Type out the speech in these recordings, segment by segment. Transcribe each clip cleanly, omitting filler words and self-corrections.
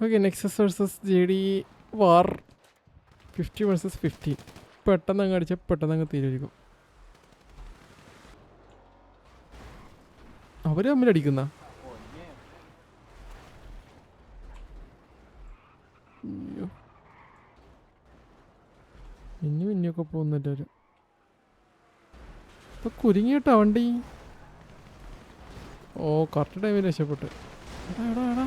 Okay, Nexus versus JD വാർ 50 versus 50. പെട്ടെന്ന് അങ്ങ് അടിച്ചാൽ പെട്ടെന്ന് അങ്ങ് തീരുമാനിക്കും. അവർ തമ്മിലടിക്കുന്ന ഇനിയൊക്കെ പോകുന്നില്ല. ഇപ്പൊ കുരുങ്ങിയിട്ടാ വണ്ടി. ഓ, കറക്റ്റ് ടൈമിൽ രക്ഷപ്പെട്ട്. എടാ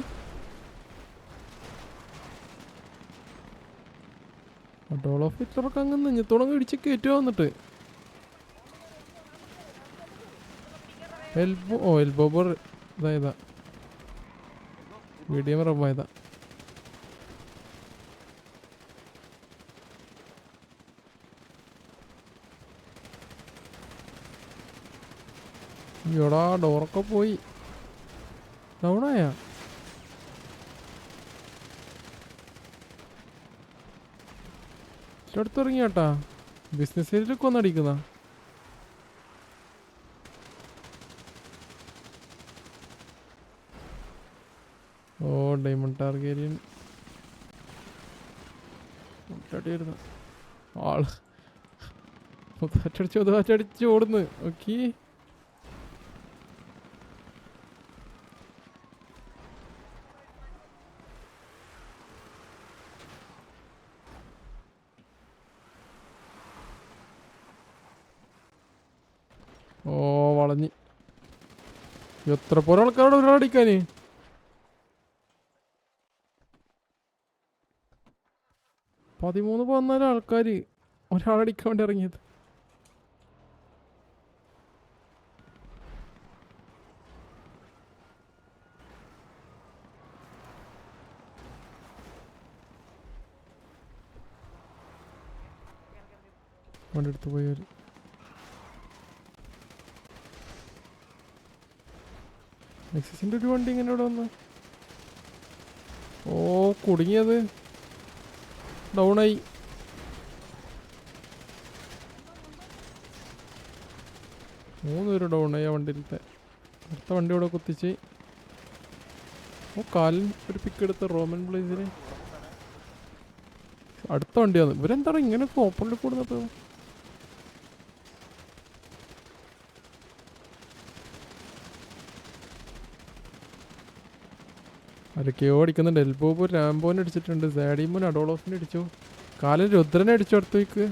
ഡോൾ ഓഫ് ഹിറ്റ്ലറൊക്കെ അങ്ങ് നെഞ്ഞത്തോടങ്ങ് ഇടിച്ച് കയറ്റുക. വന്നിട്ട് എൽബോ ബോർ ഇതായതാ, മീഡിയം റബ്ബായതാ. എടാ ഡോറൊക്കെ പോയി. ഡൗണായാ? അടുത്തിറങ്ങി കേട്ടാ. ബിസിനസ് ഏരിയയിലൊക്കെ വന്നടിക്കുന്ന. ഓ, ഡയമണ്ട് ടാർഗേരിയൻ അടിയായിരുന്നു ആള്. ഒതാറ്റടിച്ച് ഓടുന്നു. ഓക്കെ, ഓ വളഞ്ഞ്. എത്ര പോലെ ആൾക്കാരോട് ഒരാളടിക്കാന്. പതിമൂന്ന് 14 ആൾക്കാര് ഒരാളടിക്കാൻ വേണ്ടി ഇറങ്ങിയത്. വണ്ടി എടുത്ത് പോയവര്. നെക്സസിന്റെ ഒരു വണ്ടി ഇങ്ങനെ ഇവിടെ വന്ന്. ഓ, കുടുങ്ങിയത്. ഡൗണായി. മൂന്ന് പേര് ഡൗണായി ആ വണ്ടിയിലത്തെ. അടുത്ത വണ്ടി ഇവിടെ കുത്തിച്ച്. ഓ, കാലിൽ ഒരു പിക്ക് എടുത്ത റോമൻ പ്ലേസിന്. അടുത്ത വണ്ടി വന്നു. ഇവരെന്താണ് ഇങ്ങനെ ഓപ്പണിൽ കൂടുന്നത്? ആരൊക്കെയോ അടിക്കുന്നുണ്ട്. എൽബോബോ റാംബോനെ അടിച്ചിട്ടുണ്ട്. സാഡിമോൻ അഡോളോഫിനെ അടിച്ചു. കാലിൽ രുദ്രനെ അടിച്ചു. അടുത്ത് വയ്ക്ക്.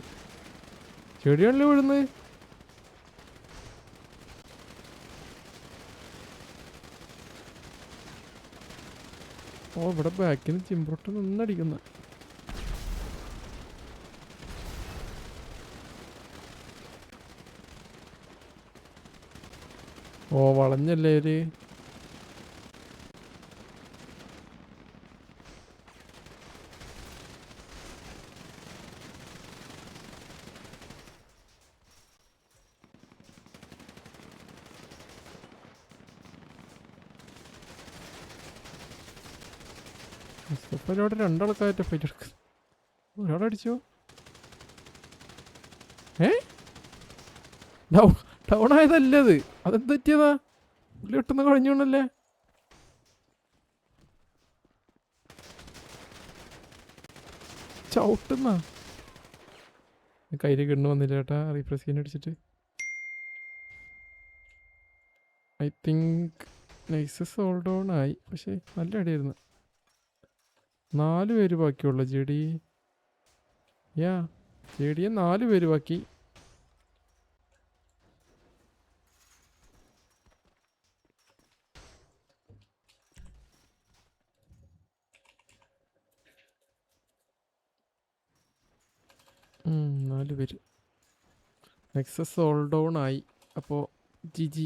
ചെടിയാണല്ലോ വീഴുന്നത്. ഓ, ഇവിടെ ബാക്കിൽ നിന്ന് ചിമ്പ്രൊട്ട് നിന്നടിക്കുന്ന. ഓ, വളഞ്ഞല്ലേ ഒരു. മുസ്തഫയിലൂടെ രണ്ടാൾക്കായിട്ട് ഫൈറ്റ് എടുക്കുന്നു. ഒരാളടിച്ചോ? ഡൗൺ ആയതല്ലേ അത്? അതെന്ത് പറ്റിയതാ? പുള്ളി പെട്ടെന്ന് കഴിഞ്ഞോണ്ടല്ലേ. ചവിട്ടുന്ന കയ്യിൽ കിണ്ണു വന്നില്ല ചേട്ടാ. റീഫ്രഷ് ചെയ്യാൻ അടിച്ചിട്ട് I think nicest all down ആയി. പക്ഷെ നല്ല അടിയായിരുന്നു. 4 പേര് ബാക്കിയുള്ള JD. JD 4 പേര് ബാക്കി. നാല് പേര്. നെക്സസ് ഓൾ ഡൗൺ ആയി. അപ്പോൾ GG.